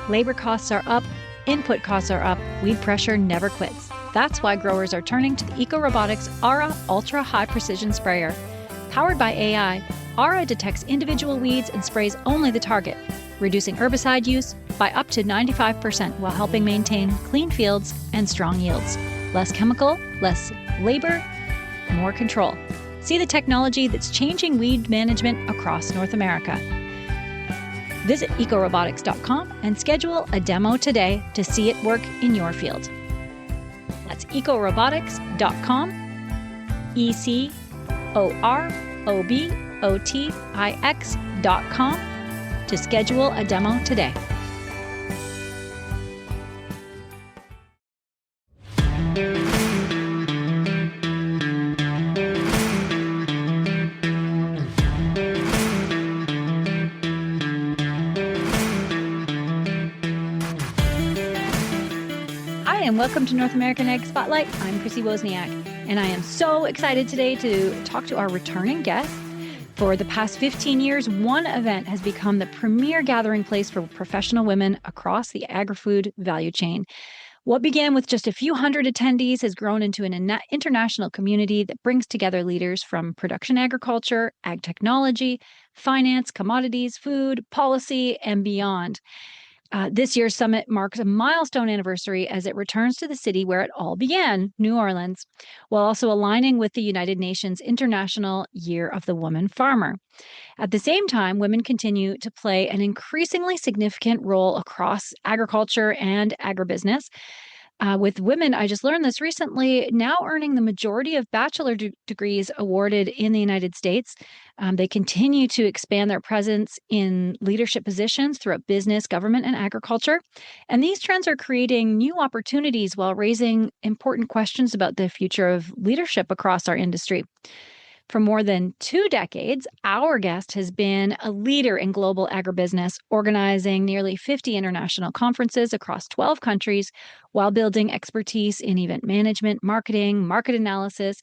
Labor costs are up, input costs are up, weed pressure never quits. That's why growers are turning to the EcoRobotics Aura Ultra High Precision Sprayer. Powered by AI, Aura detects individual weeds and sprays only the target, reducing herbicide use by up to 95% while helping maintain clean fields and strong yields. Less chemical, less labor, more control. See the technology that's changing weed management across North America. Visit ecorobotics.com and schedule a demo today to see it work in your field. That's ecorobotics.com, ecorobotics.com to schedule a demo today. And welcome to North American Ag Spotlight. I'm Chrissy Wozniak, and I am so excited today to talk to our returning guest. For the past 15 years, one event has become the premier gathering place for professional women across the agri-food value chain. What began with just a few hundred attendees has grown into an international community that brings together leaders from production agriculture, ag technology, finance, commodities, food, policy, and beyond. This year's summit marks a milestone anniversary as it returns to the city where it all began, New Orleans, while also aligning with the United Nations International Year of the Woman Farmer. At the same time, women continue to play an increasingly significant role across agriculture and agribusiness. With women, I just learned this recently, now earning the majority of bachelor degrees awarded in the United States. They continue to expand their presence in leadership positions throughout business, government, and agriculture. And these trends are creating new opportunities while raising important questions about the future of leadership across our industry. For more than 2 decades, our guest has been a leader in global agribusiness, organizing nearly 50 international conferences across 12 countries while building expertise in event management, marketing, market analysis,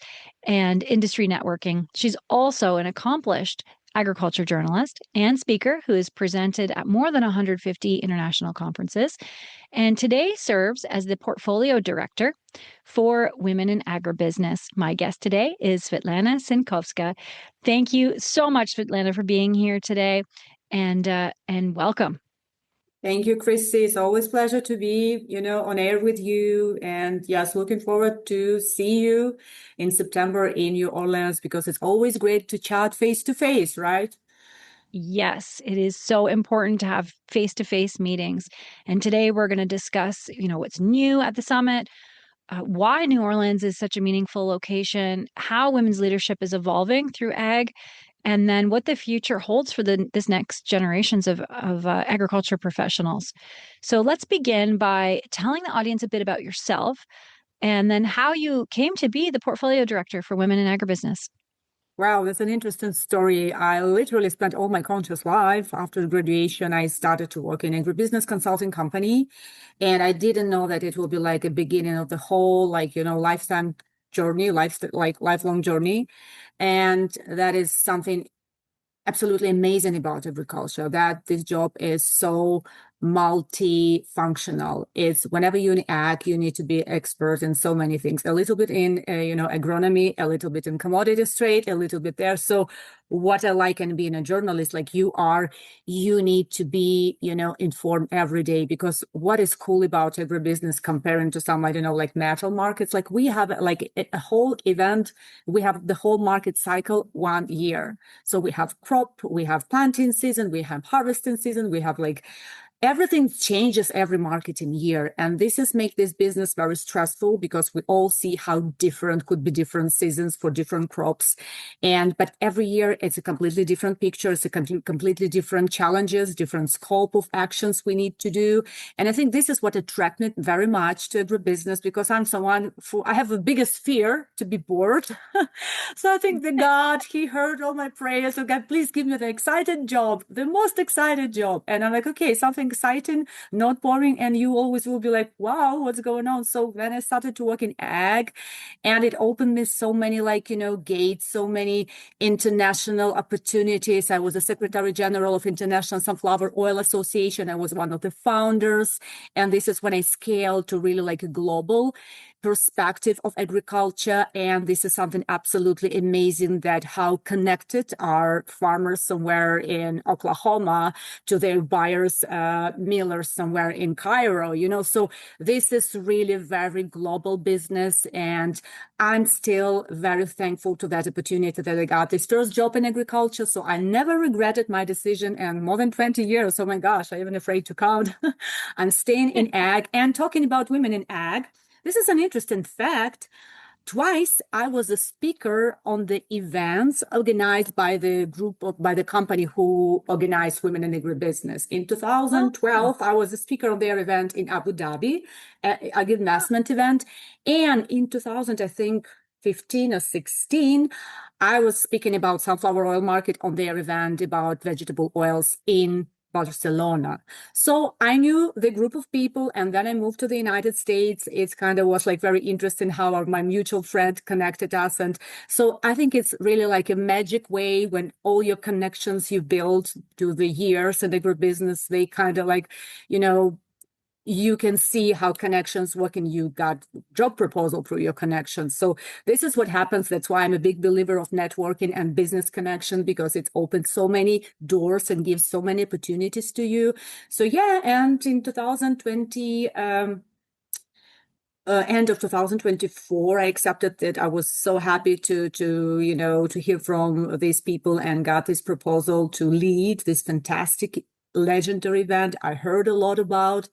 and industry networking. She's also an accomplished agriculture journalist and speaker who has presented at more than 150 international conferences, and today serves as the portfolio director for Women in Agribusiness. My guest today is Svitlana Sinkovska. Thank you so much, Svitlana, for being here today, and welcome. Thank you, Chrissy. It's always a pleasure to be, on air with you. And yes, looking forward to see you in September in New Orleans, because it's always great to chat face to face, right? Yes, it is so important to have face-to-face meetings. And today we're going to discuss, what's new at the summit, why New Orleans is such a meaningful location, how women's leadership is evolving through ag, and then what the future holds for this next generations of agriculture professionals. So let's begin by telling the audience a bit about yourself, and then how you came to be the portfolio director for Women in Agribusiness. Wow, that's an interesting story. I literally spent all my conscious life after graduation. I started to work in an agribusiness consulting company, and I didn't know that it will be like a beginning of the whole, lifetime journey, lifelong journey. And that is something absolutely amazing about agriculture, that this job is so multifunctional. It's whenever you're in ag, you need to be expert in so many things, a little bit in, agronomy, a little bit in commodities trade, a little bit there. So what I like in being a journalist, like you need to be, informed every day, because what is cool about agribusiness comparing to some, like metal markets, like we have like a whole event, we have the whole market cycle 1 year. So we have crop, we have planting season, we have harvesting season, we have everything changes every marketing year. And this is make this business very stressful, because we all see how different could be different seasons for different crops. But every year it's a completely different picture. It's a completely different challenges, different scope of actions we need to do. And I think this is what attracted me very much to agribusiness, because I'm someone I have the biggest fear to be bored. So I think that God, he heard all my prayers. So God, please give me the excited job, the most excited job. And I'm like, okay, something exciting, not boring, and you always will be like, wow, what's going on? So when I started to work in ag, and it opened me so many gates, so many international opportunities. I was the Secretary General of International Sunflower Oil Association. I was one of the founders, and this is when I scaled to really like a global perspective of agriculture. And this is something absolutely amazing, that how connected are farmers somewhere in Oklahoma to their buyers, millers somewhere in Cairo, so this is really very global business. And I'm still very thankful to that opportunity that I got this first job in agriculture. So I never regretted my decision, and more than 20 years. Oh my gosh, I'm even afraid to count. I'm staying in ag. And talking about women in ag, this is an interesting fact. Twice I was a speaker on the events organized by the company who organized Women in Agribusiness. In 2012, I was a speaker on their event in Abu Dhabi, an investment event. And in 2000, I think 15 or 16, I was speaking about sunflower oil market on their event about vegetable oils in Barcelona. So I knew the group of people, and then I moved to the United States. It kind of was like very interesting how my mutual friend connected us. And so I think it's really like a magic way when all your connections you build through the years in agribusiness, they kind of like, you can see how connections work, and you got job proposal through your connections. So this is what happens. That's why I'm a big believer of networking and business connection, because it's opened so many doors and gives so many opportunities to you. So yeah, and in 2020, end of 2024, I accepted that. I was so happy to hear from these people and got this proposal to lead this fantastic legendary event I heard a lot about.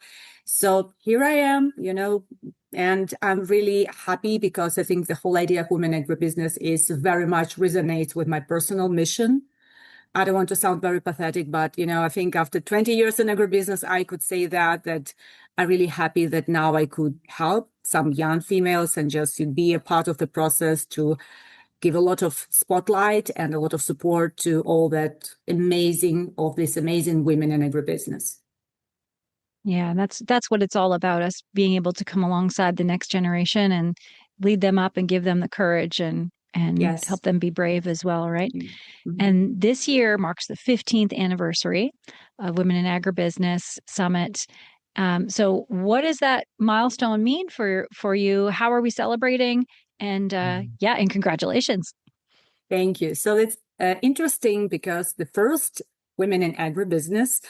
So here I am, and I'm really happy, because I think the whole idea of women in agribusiness is very much resonates with my personal mission. I don't want to sound very pathetic, but I think after 20 years in agribusiness, I could say that I'm really happy that now I could help some young females and just be a part of the process to give a lot of spotlight and a lot of support to all these amazing women in agribusiness. Yeah, that's what it's all about, us being able to come alongside the next generation and lead them up and give them the courage and Yes. help them be brave as well, right? Mm-hmm. And this year marks the 15th anniversary of Women in Agribusiness Summit. So what does that milestone mean for you? How are we celebrating? And and congratulations. Thank you. So it's interesting, because the first Women in Agribusiness,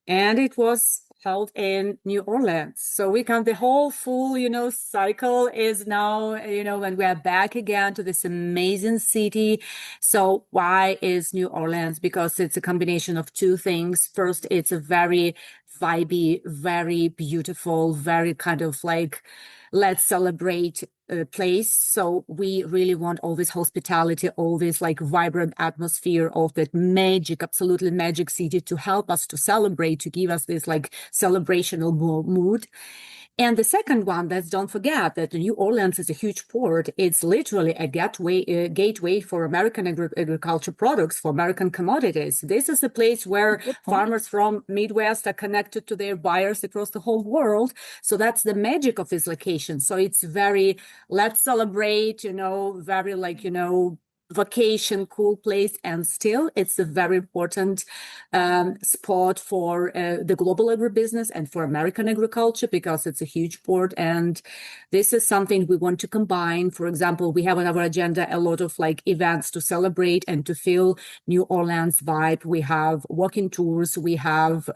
and it was held in New Orleans. So we count the whole full, cycle is now, when we are back again to this amazing city. So why is New Orleans? Because it's a combination of two things. First, it's a very vibey, very beautiful, very kind of like, let's celebrate place. So we really want all this hospitality, all this like vibrant atmosphere of that magic, absolutely magic city to help us to celebrate, to give us this like celebrational mood. And the second one, don't forget that New Orleans is a huge port. It's literally a gateway for American agriculture products, for American commodities. This is a place where farmers from Midwest are connected to their buyers across the whole world. So that's the magic of this location. So it's very, let's celebrate, very like, vacation, cool place, and still it's a very important spot for the global agribusiness and for American agriculture, because it's a huge port. And this is something we want to combine. For example, we have on our agenda a lot of like events to celebrate and to feel New Orleans vibe. We have walking tours, we have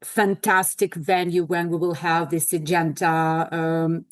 fantastic venue when we will have this Syngenta,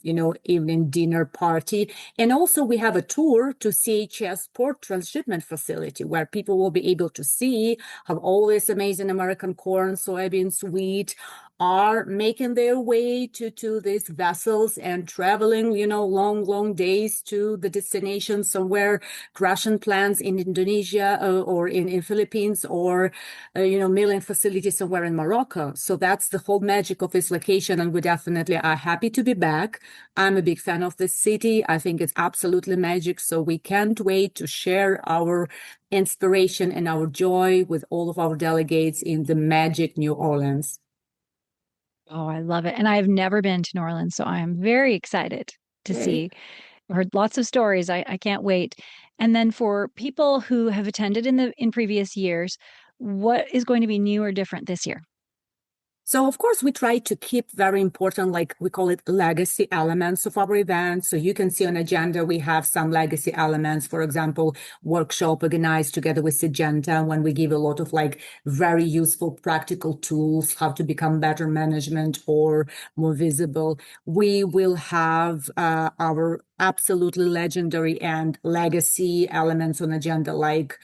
evening dinner party. And also we have a tour to CHS Port Transshipment Facility, where people will be able to see how all this amazing American corn, soybeans, wheat, are making their way to these vessels and traveling, long days to the destination somewhere, crushing plants in Indonesia or in Philippines or, milling facilities somewhere in Morocco. So that's the whole magic of this location. And we definitely are happy to be back. I'm a big fan of this city. I think it's absolutely magic. So we can't wait to share our inspiration and our joy with all of our delegates in the magic New Orleans. Oh, I love it. And I've never been to New Orleans, so I am very excited to Okay. see. I've heard lots of stories. I can't wait. And then for people who have attended in previous years, what is going to be new or different this year? So, of course, we try to keep very important, like we call it legacy elements of our event. So you can see on agenda, we have some legacy elements, for example, workshop organized together with Syngenta when we give a lot of like very useful practical tools, how to become better management or more visible. We will have our absolutely legendary and legacy elements on agenda, like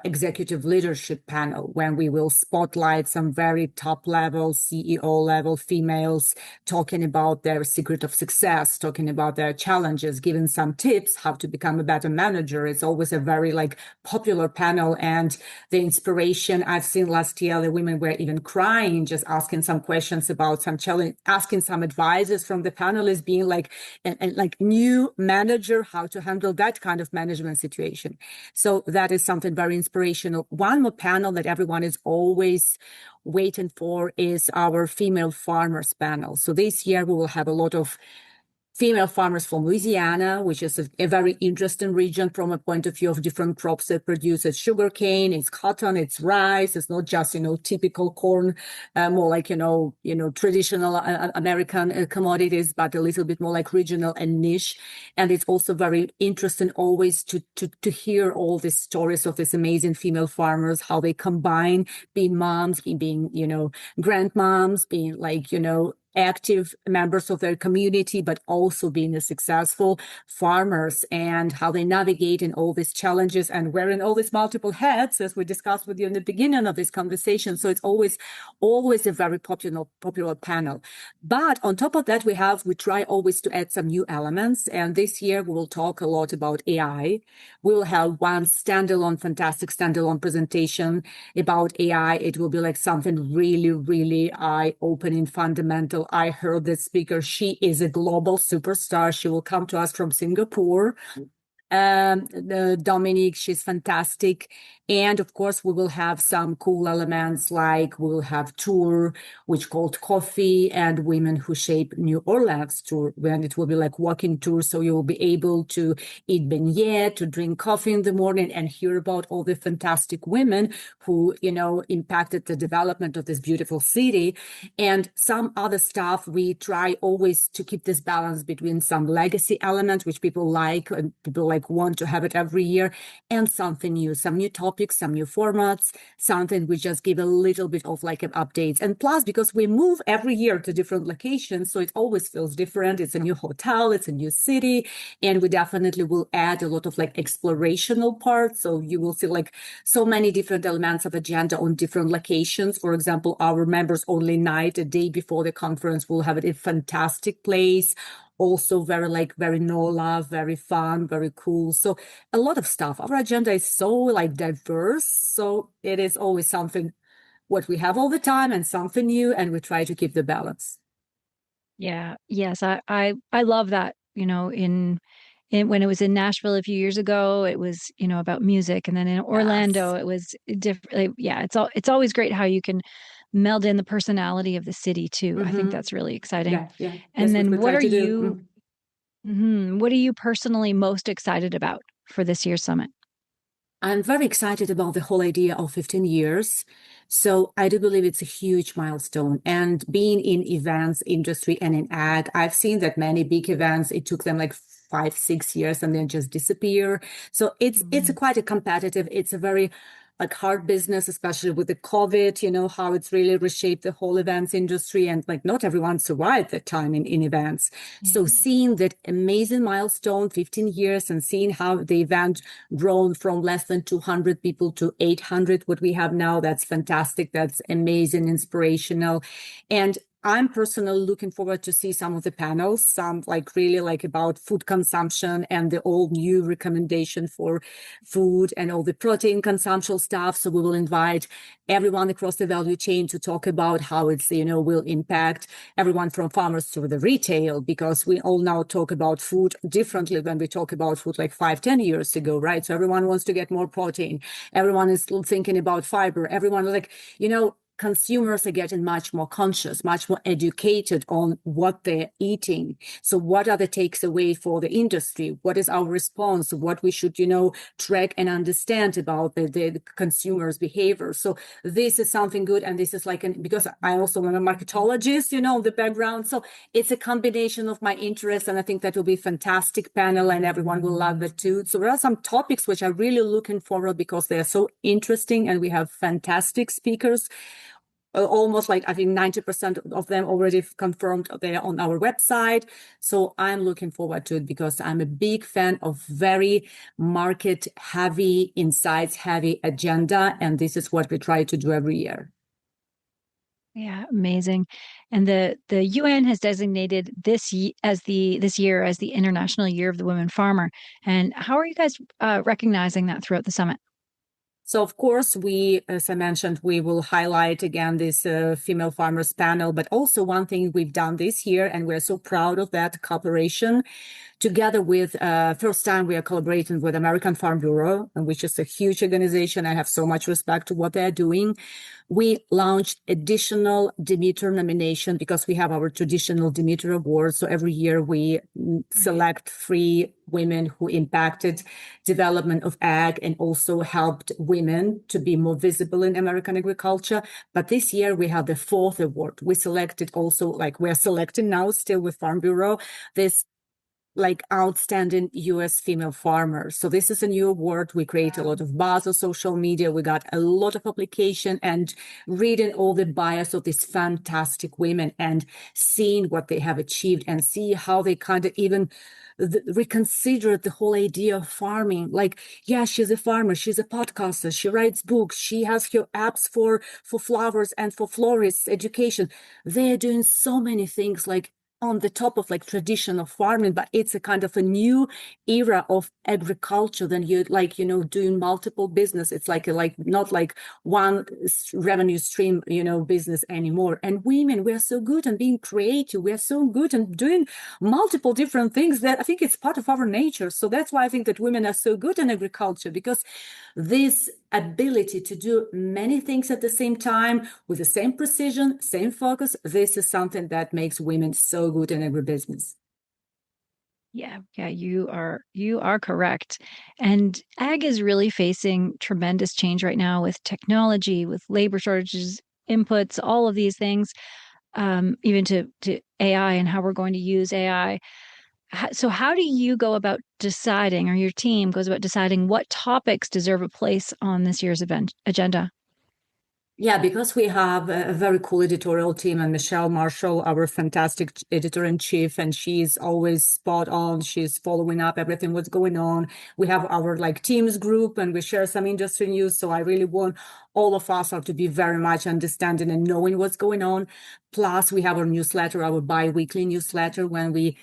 executive leadership panel when we will spotlight some very top level CEO level females talking about their secret of success, talking about their challenges, giving some tips how to become a better manager. It's always a very like popular panel, and the inspiration I've seen last year, the women were even crying, just asking some questions about some challenge, asking some advices from the panelists, being like, and like new manager, how to handle that kind of management situation. So that is something very inspirational. One more panel that everyone is always waiting for is our female farmers panel. So this year we will have a lot of female farmers from Louisiana, which is a very interesting region from a point of view of different crops they produce. It's sugarcane, it's cotton, it's rice. It's not just, typical corn, more like, traditional American commodities, but a little bit more like regional and niche. And it's also very interesting always to hear all these stories of these amazing female farmers, how they combine being moms, being, grandmoms, being like, active members of their community, but also being a successful farmers, and how they navigate in all these challenges and wearing all these multiple hats, as we discussed with you in the beginning of this conversation. So it's always a very popular panel. But on top of that, we try always to add some new elements. And this year we will talk a lot about AI. We'll have one fantastic standalone presentation about AI. It will be like something really, really eye-opening, fundamental. I heard this speaker. She is a global superstar. She will come to us from Singapore. Dominique, she's fantastic. And of course, we will have some cool elements, like we will have tour, which called Coffee and Women Who Shape New Orleans tour, when it will be like walking tour. So you will be able to eat beignet, to drink coffee in the morning, and hear about all the fantastic women who, impacted the development of this beautiful city. And some other stuff, we try always to keep this balance between some legacy elements, which people like, and people like want to have it every year, and something new, some new topics, some new formats, something we just give a little bit of like an updates. And plus, because we move every year to different locations, so it always feels different. It's a new hotel, it's a new city, and we definitely will add a lot of like explorational parts. So you will see like so many different elements of agenda on different locations. For example, our members only night, a day before the conference, will have it in a fantastic place. Also very NOLA, very fun, very cool. So a lot of stuff. Our agenda is so like diverse. So it is always something what we have all the time and something new, and we try to keep the balance. Yeah. Yes. I love that, when it was in Nashville a few years ago, it was, about music. And then in Orlando, Yes. it was different. Yeah. It's always great how you can meld in the personality of the city too. I think Mm-hmm. that's really exciting. Yeah, yeah. And That's what then we try to do. Mm. what are you personally most excited about for this year's summit? I'm very excited about the whole idea of 15 years. So I do believe it's a huge milestone. And being in events industry and in ag, I've seen that many big events, it took them like 5, 6 years and then just disappear. So it's quite a competitive, it's a very like hard business, especially with the COVID, how it's really reshaped the whole events industry, and like not everyone survived that time in events. Yeah. So seeing that amazing milestone, 15 years, and seeing how the event grown from less than 200 people to 800, what we have now, that's fantastic. That's amazing, inspirational. And I'm personally looking forward to see some of the panels, some like really like about food consumption and the all new recommendation for food and all the protein consumption stuff. So we will invite everyone across the value chain to talk about how it's, will impact everyone from farmers to the retail, because we all now talk about food differently than we talk about food like 5-10 years ago, right? So everyone wants to get more protein. Everyone is thinking about fiber. Everyone like, consumers are getting much more conscious, much more educated on what they're eating. So what are the takes away for the industry? What is our response? What we should, track and understand about the consumer's behavior. So this is something good. And this is like, because I also am a marketologist, the background. So it's a combination of my interests. And I think that will be a fantastic panel and everyone will love it too. So there are some topics which I'm really looking forward because they're so interesting and we have fantastic speakers. Almost like I think 90% of them already confirmed they're on our website. So I'm looking forward to it because I'm a big fan of very market heavy, insights heavy agenda. And this is what we try to do every year. Yeah, amazing. And the UN has designated this year as the International Year of the Women Farmer. And how are you guys recognizing that throughout the summit? So, of course, as I mentioned, we will highlight again this female farmers panel, but also one thing we've done this year, and we're so proud of that cooperation, together with, first time we are collaborating with American Farm Bureau, which is a huge organization. I have so much respect to what they're doing. We launched additional Demeter nomination because we have our traditional Demeter Awards. So every year we select 3 women who impacted development of ag and also helped women to be more visible in American agriculture. But this year we have the 4th award. We selected also, like we're selecting now still with Farm Bureau, this like outstanding U.S. female farmers. So this is a new award. We create a lot of buzz on social media. We got a lot of application and reading all the bios of these fantastic women and seeing what they have achieved and see how they kind of even reconsider the whole idea of farming. Like, yeah, she's a farmer, she's a podcaster, she writes books, she has her apps for flowers and for florists education. They're doing so many things like on the top of like traditional farming, but it's a kind of a new era of agriculture. Then you like, doing multiple business. It's like not like one revenue stream, business anymore. And women, we're so good and being creative. We're so good and doing multiple different things that I think it's part of our nature. So that's why I think that women are so good in agriculture, because this ability to do many things at the same time with the same precision, same focus, this is something that makes women so good in agribusiness. Yeah, you are correct. And ag is really facing tremendous change right now with technology, with labor shortages, inputs, all of these things, even to AI and how we're going to use AI. So how do you go about deciding, or your team goes about deciding, what topics deserve a place on this year's event agenda? Yeah, because we have a very cool editorial team, and Michelle Marshall, our fantastic editor-in-chief, and she's always spot on. She's following up everything what's going on. We have our like teams group and we share some industry news. So I really want all of us to be very much understanding and knowing what's going on. Plus we have our newsletter, our bi-weekly newsletter, when we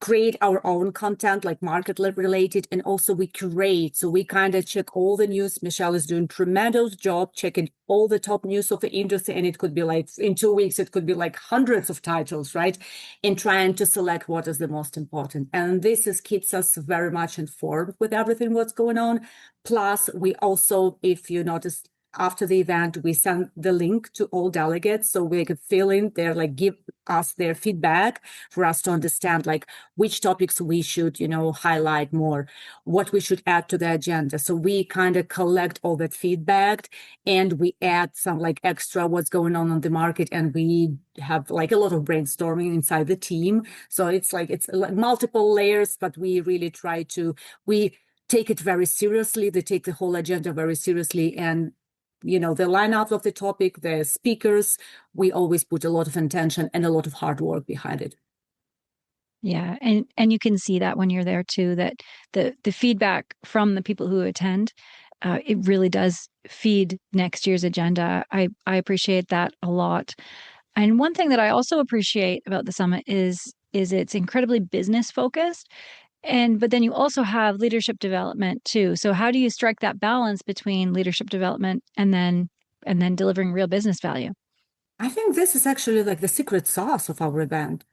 create our own content, like market related, and also we curate. So we kind of check all the news. Michelle is doing tremendous job checking all the top news of the industry. And it could be like in 2 weeks, it could be like hundreds of titles, right? In trying to select what is the most important. And this keeps us very much informed with everything what's going on. Plus we also, if you notice, after the event, we send the link to all delegates so we can fill in there, like give us their feedback for us to understand like which topics we should, highlight more, what we should add to the agenda. So we kind of collect all that feedback and we add some like extra what's going on the market, and we have like a lot of brainstorming inside the team. So it's like multiple layers, but we really try to, we take it very seriously. They take the whole agenda very seriously. And, the lineup of the topic, the speakers, we always put a lot of intention and a lot of hard work behind it. Yeah, and you can see that when you're there too, that the feedback from the people who attend, it really does feed next year's agenda. I appreciate that a lot. And one thing that I also appreciate about the summit is it's incredibly business focused. But then you also have leadership development too. So how do you strike that balance between leadership development and then delivering real business value? I think this is actually like the secret sauce of our event.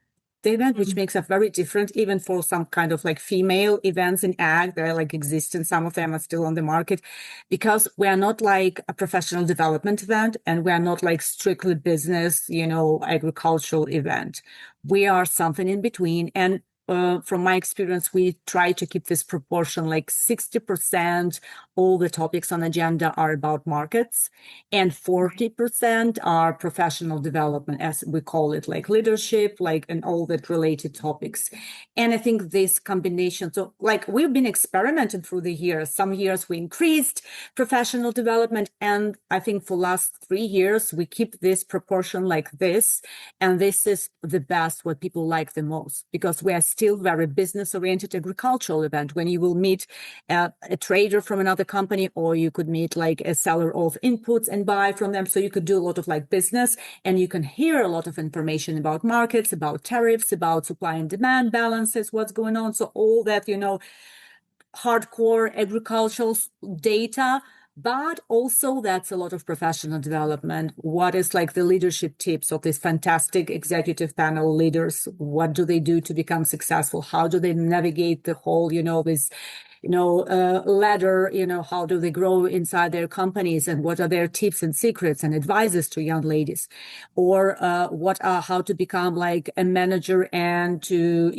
The event which makes us very different, even for some kind of like female events in ag, they're like existing. Some of them are still on the market because we are not like a professional development event and we are not like strictly business, agricultural event. We are something in between. And from my experience, we try to keep this proportion like 60% all the topics on agenda are about markets and 40% are professional development, as we call it, like leadership, like and all that related topics. And I think this combination, so like we've been experimenting through the years. Some years we increased professional development. And I think for last 3 years, we keep this proportion like this. And this is the best, what people like the most, because we are still very business-oriented agricultural event when you will meet a trader from another company, or you could meet like a seller of inputs and buy from them. So you could do a lot of like business and you can hear a lot of information about markets, about tariffs, about supply and demand balances, what's going on. So all that, hardcore agricultural data, but also that's a lot of professional development. What is like the leadership tips of this fantastic executive panel leaders? What do they do to become successful? How do they navigate the whole, this ladder, how do they grow inside their companies and what are their tips and secrets and advices to young ladies, or how to become like a manager and to,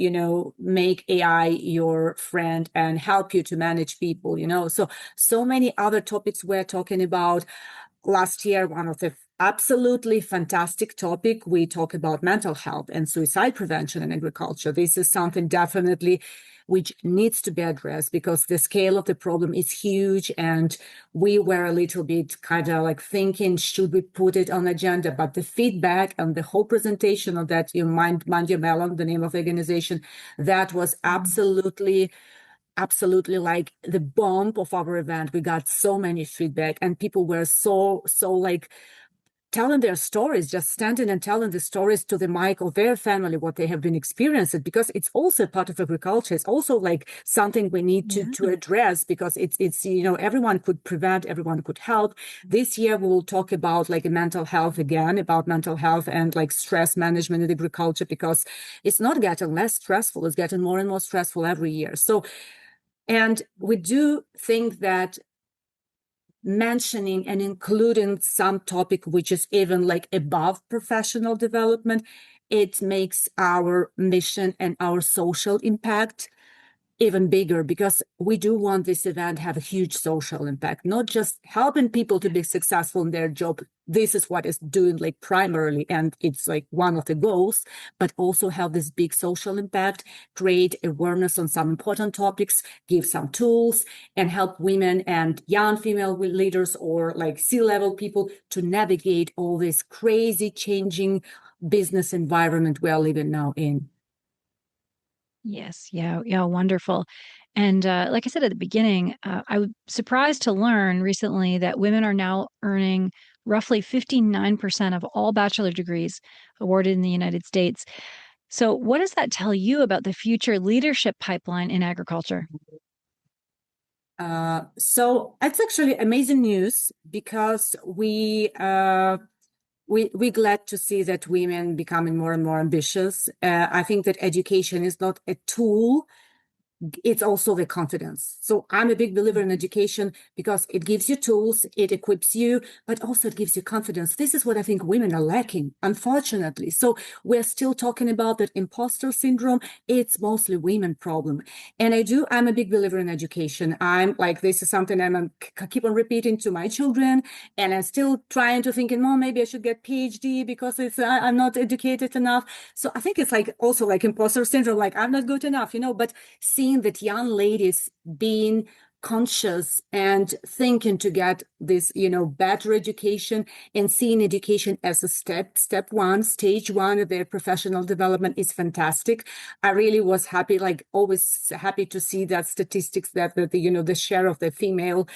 make AI your friend and help you to manage people, so many other topics we're talking about. Last year, one of the absolutely fantastic topic, we talk about mental health and suicide prevention in agriculture. This is something definitely which needs to be addressed because the scale of the problem is huge. And we were a little bit kind of like thinking, should we put it on agenda? But the feedback and the whole presentation of that, Mind Your Melon, the name of the organization, that was absolutely like the bomb of our event. We got so many feedback and people were so like telling their stories, just standing and telling the stories to the mic of their family, what they have been experiencing, because it's also part of agriculture. It's also like something we need to address because it's everyone could prevent, everyone could help. This year, we will talk about like mental health again, about mental health and like stress management in agriculture, because it's not getting less stressful. It's getting more and more stressful every year. So, and we do think that mentioning and including some topic which is even like above professional development, it makes our mission and our social impact even bigger, because we do want this event to have a huge social impact, not just helping people to be successful in their job. This is what it's doing like primarily, and it's like one of the goals, but also have this big social impact, create awareness on some important topics, give some tools, and help women and young female leaders or like C-level people to navigate all this crazy changing business environment we are living now in. Yes. Yeah. Wonderful. And like I said at the beginning, I was surprised to learn recently that women are now earning roughly 59% of all bachelor degrees awarded in the United States. So, what does that tell you about the future leadership pipeline in agriculture? So it's actually amazing news because we're glad to see that women becoming more and more ambitious. I think that education is not a tool, it's also the confidence. So I'm a big believer in education because it gives you tools, it equips you, but also it gives you confidence. This is what I think women are lacking, unfortunately. So we're still talking about that imposter syndrome. It's mostly women problem. And I'm a big believer in education. I'm like, this is something keep on repeating to my children. And I'm still trying to think, maybe I should get PhD because I'm not educated enough. So I think it's like also like imposter syndrome, like I'm not good enough, but seeing seeing that young ladies being conscious and thinking to get this, better education, and seeing education as a step one, stage one of their professional development is fantastic. I really was happy, like always happy to see that statistics that the share of the female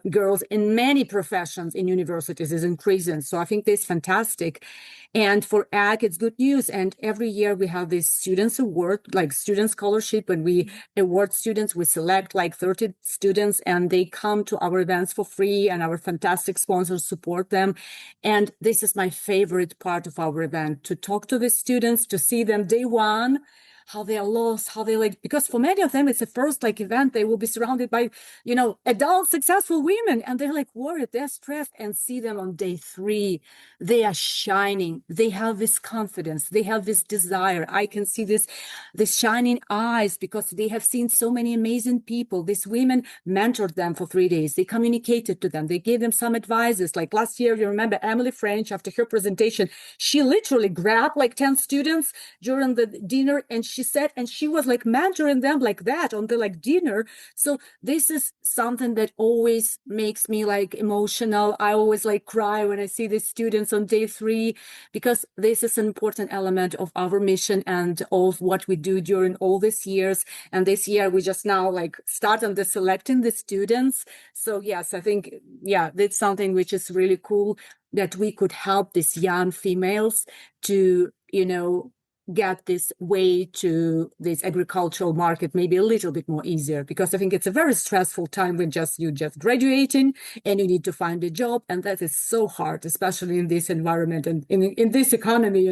girls in many professions in universities is increasing. So I think this is fantastic. And for ag, it's good news. And every year we have this students award, like student scholarship, and we award students. We select like 30 students, and they come to our events for free, and our fantastic sponsors support them. And this is my favorite part of our event, to talk to the students, to see them day one, how they are lost, how they because for many of them, it's the first event. They will be surrounded by, adult successful women, and they're worried, they're stressed, and see them on day 3. They are shining. They have this confidence. They have this desire. I can see this shining eyes, because they have seen so many amazing people. These women mentored them for 3 days. They communicated to them. They gave them some advices. Like last year, you remember Emily French, after her presentation, she literally grabbed 10 students during the dinner, and she said, and she was mentoring them like that on the dinner. So this is something that always makes me emotional. I always cry when I see the students on day 3, because this is an important element of our mission and of what we do during all these years. And this year we just now start on the selecting the students. So yes, I think, that's something which is really cool, that we could help these young females to, get this way to this agricultural market maybe a little bit more easier, because I think it's a very stressful time when you just graduating and you need to find a job, and that is so hard, especially in this environment and in this economy,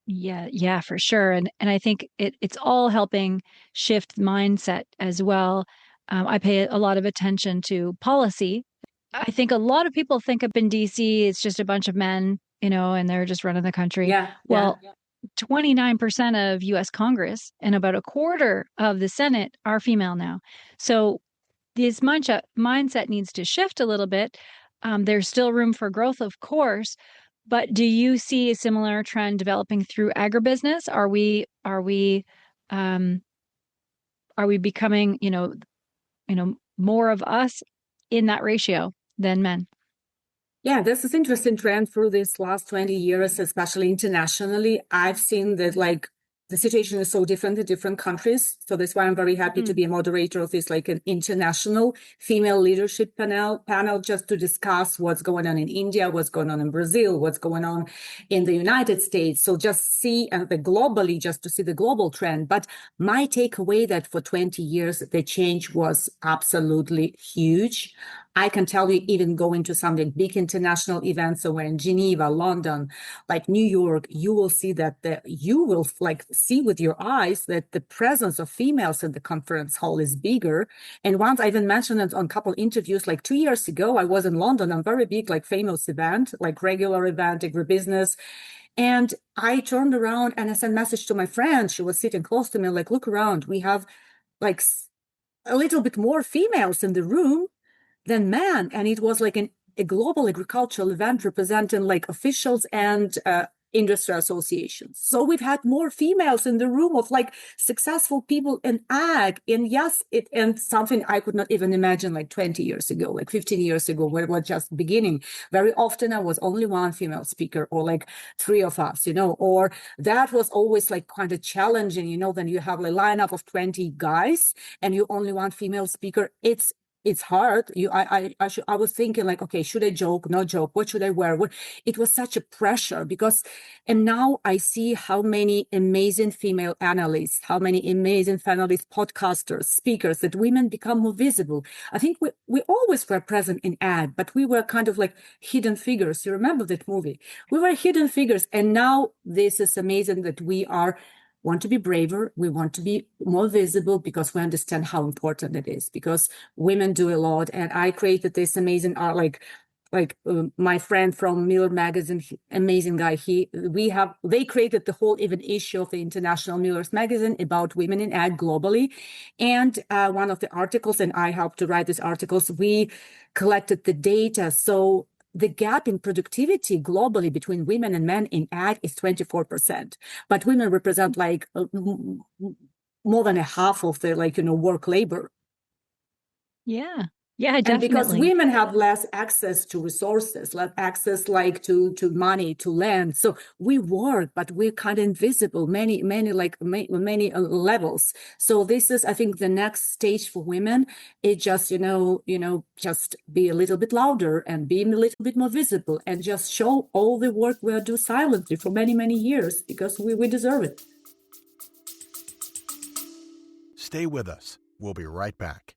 Yeah, for sure. And I think it's all helping shift mindset as well. I pay a lot of attention to policy. I think a lot of people think up in DC, it's just a bunch of men, and they're just running the country. Well, 29% of US Congress and about a quarter of the Senate are female now. So this mindset needs to shift a little bit. There's still room for growth, of course, but do you see a similar trend developing through agribusiness? Are we becoming, more of us in that ratio than men? Yeah, this is interesting trend through this last 20 years, especially internationally. I've seen that the situation is so different in different countries. So that's why I'm very happy to be a moderator of this an international female leadership panel just to discuss what's going on in India, what's going on in Brazil, what's going on in the United States. So just see globally, just to see the global trend. But my takeaway that for 20 years, the change was absolutely huge. I can tell you, even going to some big international events, so we're in Geneva, London, New York, you will see that you will see with your eyes that the presence of females in the conference hall is bigger. And once I even mentioned it on a couple interviews, 2 years ago, I was in London on a very big, famous event, regular event, agribusiness. And I turned around and I sent a message to my friend. She was sitting close to me, look around. We have a little bit more females in the room than men. And it was a global agricultural event representing officials and industry associations. So we've had more females in the room of successful people in ag. And yes, and something I could not even imagine 20 years ago, 15 years ago, where it was just beginning. Very often I was only one female speaker, or 3 of us, or that was always kind of challenging, then you have a lineup of 20 guys and you only one female speaker. It's hard. I was thinking okay, should I joke, not joke? What should I wear? It was such a pressure and now I see how many amazing female analysts, how many amazing panelists, podcasters, speakers, that women become more visible. I think we always were present in ag, but we were kind of hidden figures. You remember that movie? We were hidden figures. And now this is amazing that we want to be braver. We want to be more visible, because we understand how important it is, because women do a lot. And I created this amazing art, my friend from Miller Magazine, amazing guy. They created the whole even issue of the International Miller's Magazine about women in ag globally. And one of the articles, and I helped to write these articles, we collected the data. So the gap in productivity globally between women and men in ag is 24%, but women represent more than a half of the work labor. Yeah. Yeah, And because definitely. women have less access to resources, less access to money, to land. So we work, but we're kind of invisible, many levels. So this is, I think, the next stage for women. It just, just be a little bit louder and be a little bit more visible and just show all the work we do silently for many, many years because we deserve it. Stay with us. We'll be right back.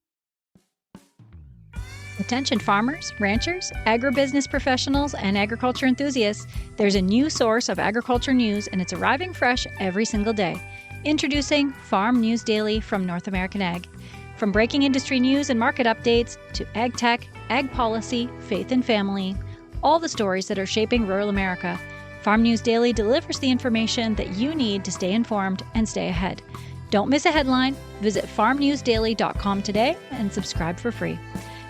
Attention farmers, ranchers, agribusiness professionals, and agriculture enthusiasts. There's a new source of agriculture news, and it's arriving fresh every single day. Introducing Farm News Daily from North American Ag. From breaking industry news and market updates to ag tech, ag policy, faith and family, all the stories that are shaping rural America, Farm News Daily delivers the information that you need to stay informed and stay ahead. Don't miss a headline. Visit farmnewsdaily.com today and subscribe for free.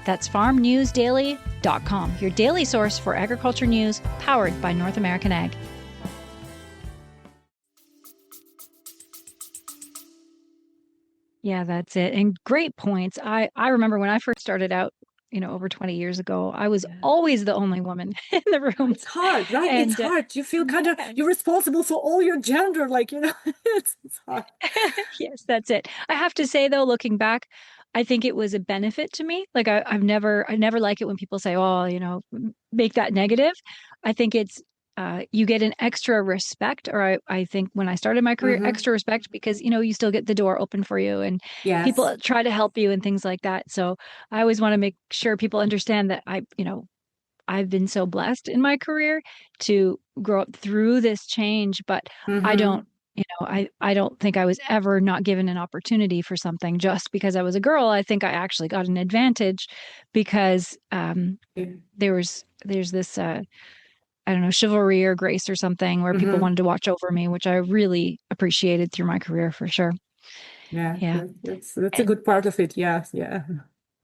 That's farmnewsdaily.com, your daily source for agriculture news powered by North American Ag. Yeah, that's it. And great points. I remember when I first started out, over 20 years ago, I was always the only woman in the room. It's hard, right? And, it's hard. You feel kind of, yes. you're responsible for all your gender, it's hard. Yes, that's it. I have to say though, looking back, I think it was a benefit to me. Like I never like it when people say, "Oh, make that negative." I think it's you get an extra respect, or I think when I started my career, extra respect because you still get the door open for you, and Yes. people try to help you and things like that. So I always want to make sure people understand that I've been so blessed in my career to grow up through this change, but I don't I don't think I was ever not given an opportunity for something just because I was a girl. I think I actually got an advantage because there's this I don't know, chivalry or grace or something where people wanted to watch over me, which I really appreciated through my career for sure. Yeah. That's a good part of it. Yes. Yeah.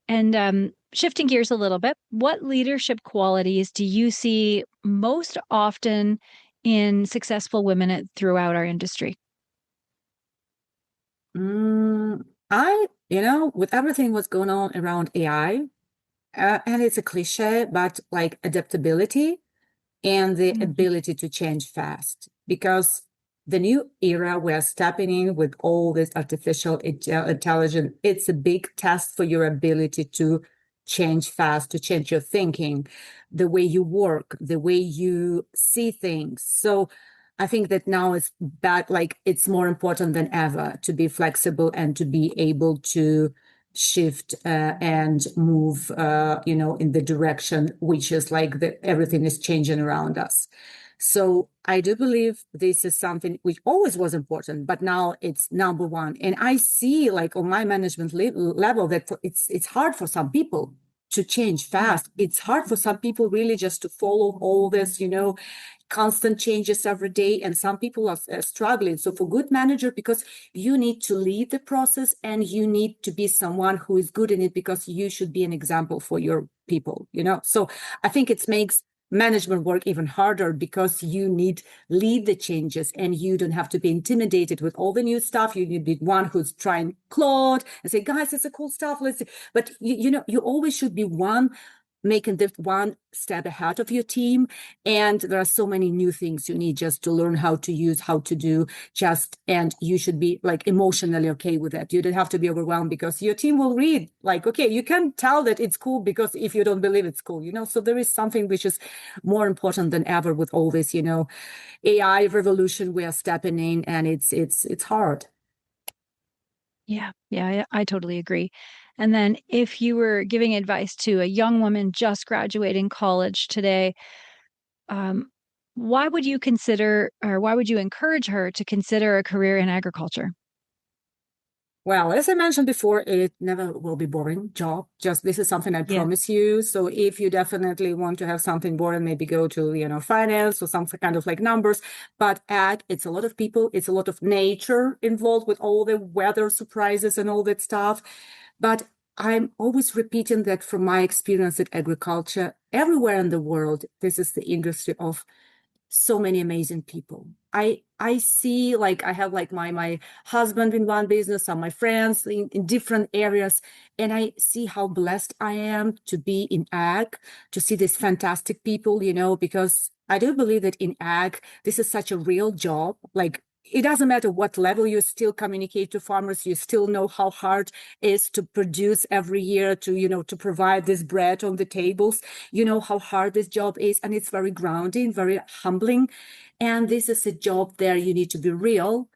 And shifting gears a little bit, what leadership qualities do you see most often in successful women throughout our industry? With everything what's going on around AI, and it's a cliche, but like adaptability and the ability to change fast, because the new era we're stepping in with all this artificial intelligence, it's a big test for your ability to change fast, to change your thinking, the way you work, the way you see things. So I think that now it's more important than ever to be flexible and to be able to shift and move, in the direction which is everything is changing around us. So I do believe this is something which always was important, but now it's number one. And I see on my management level that it's hard for some people to change fast. It's hard for some people really just to follow all this, constant changes every day, and some people are struggling. So for good manager, because you need to lead the process and you need to be someone who is good in it, because you should be an example for your people, so I think it makes management work even harder because you need lead the changes and you don't have to be intimidated with all the new stuff. You need to be one who's trying Claude and say, guys, it's a cool stuff, let's see. But you always should be one making the one step ahead of your team. And there are so many new things you need just to learn how to use, how to do, and you should be emotionally okay with that. You don't have to be overwhelmed because your team will read okay, you can tell that it's cool because if you don't believe it's cool, so there is something which is more important than ever with all this, AI revolution we are stepping in, and it's hard. Yeah, I totally agree. And then if you were giving advice to a young woman just graduating college today, why would you encourage her to consider a career in agriculture? Well, as I mentioned before, it never will be boring job. Just this is something I promise you. So if you definitely want to have something boring, maybe go to, finance or some kind of numbers. But ag, it's a lot of people. It's a lot of nature involved with all the weather surprises and all that stuff. But I'm always repeating that from my experience at agriculture, everywhere in the world, this is the industry of so many amazing people. I see, like, I have like my husband in one business, some of my friends in different areas, and I see how blessed I am to be in ag, to see these fantastic people, because I do believe that in ag, this is such a real job. Like, it doesn't matter what level you still communicate to farmers, you still know how hard it is to produce every year, to provide this bread on the tables. You know how hard this job is, and it's very grounding, very humbling. And this is a job there you need to be real.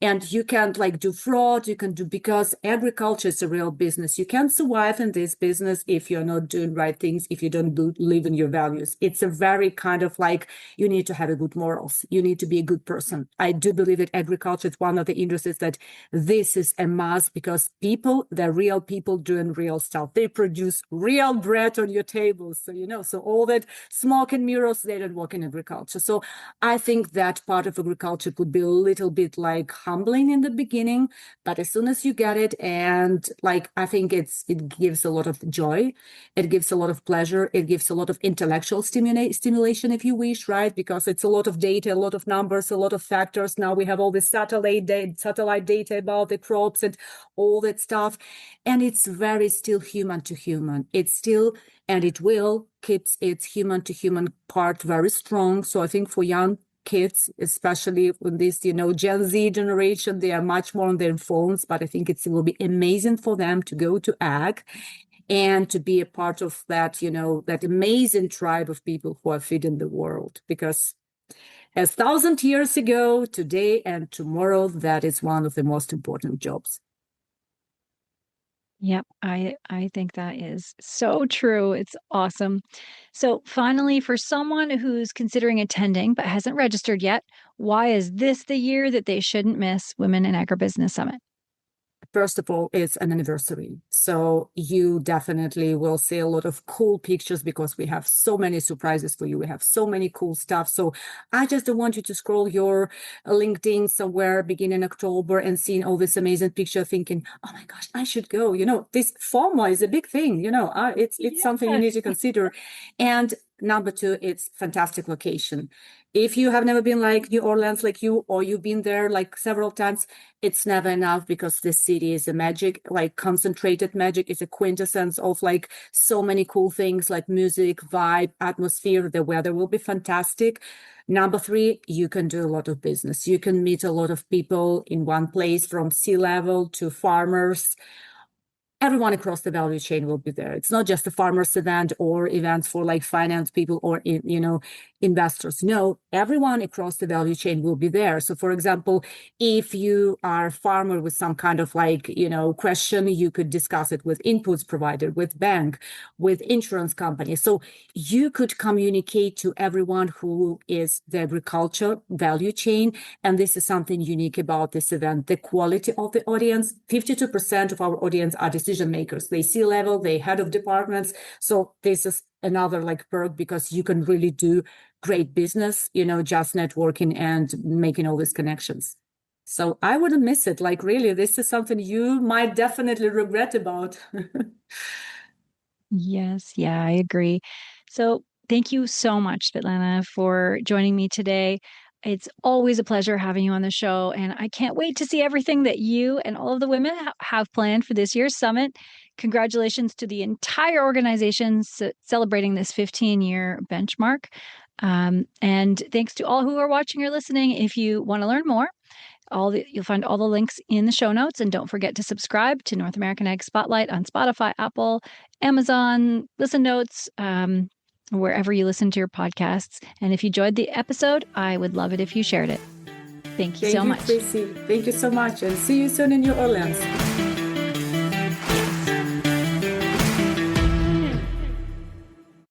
And you can't like do fraud, because agriculture is a real business. You can't survive in this business if you're not doing right things, if you don't live in your values. It's a very kind of like, you need to have a good morals. You need to be a good person. I do believe that agriculture is one of the industries that this is a must, because they're real people doing real stuff. They produce real bread on your table. So all that smoke and mirrors, they don't work in agriculture. So I think that part of agriculture could be a little bit like humbling in the beginning, but as soon as you get it, and like, I think it gives a lot of joy, it gives a lot of pleasure, it gives a lot of intellectual stimulation, if you wish, right? Because it's a lot of data, a lot of numbers, a lot of factors. Now we have all this satellite data about the crops and all that stuff, and it's very still human to human. It's still, and it will keeps its human to human part very strong. So I think for young kids, especially with this, Gen Z generation, they are much more on their phones, but I think it will be amazing for them to go to ag and to be a part of that, that amazing tribe of people who are feeding the world. Because as 1,000 years ago, today and tomorrow, that is one of the most important jobs. Yep, I think that is so true. It's awesome. So finally, for someone who's considering attending but hasn't registered yet, why is this the year that they shouldn't miss Women in Agribusiness Summit? First of all, it's an anniversary. So you definitely will see a lot of cool pictures, because we have so many surprises for you. We have so many cool stuff. So I just don't want you to scroll your LinkedIn somewhere beginning October and seeing all this amazing picture thinking, oh my gosh, I should go. This FOMO is a big thing. It's something you need to consider. And number two, it's fantastic location. If you have never been like New Orleans like you, or you've been there like several times, it's never enough, because this city is a magic, like concentrated magic. It's a quintessence of like so many cool things like music, vibe, atmosphere. The weather will be fantastic. Number three, you can do a lot of business. You can meet a lot of people in one place, from C-level to farmers. Everyone across the value chain will be there. It's not just a farmers event or events for like finance people or, investors. No, everyone across the value chain will be there. So for example, if you are a farmer with some kind of like, question, you could discuss it with inputs provider, with bank, with insurance company. So you could communicate to everyone who is the agriculture value chain. And this is something unique about this event. The quality of the audience, 52% of our audience are decision makers. They C-level, they head of departments. So this is another like perk, because you can really do great business, just networking and making all these connections. So I wouldn't miss it. Like, really, this is something you might definitely regret about. Yes, yeah, I agree. So thank you so much, Svitlana, for joining me today. It's always a pleasure having you on the show, and I can't wait to see everything that you and all of the women have planned for this year's summit. Congratulations to the entire organization celebrating this 15-year benchmark. And thanks to all who are watching or listening. If you want to learn more, you'll find all the links in the show notes. And don't forget to subscribe to North American Ag Spotlight on Spotify, Apple, Amazon, Listen Notes, wherever you listen to your podcasts. And if you enjoyed the episode, I would love it if you shared it. Thank you so much. Thank you, Chrissy. Thank you so much. And see you soon in New Orleans.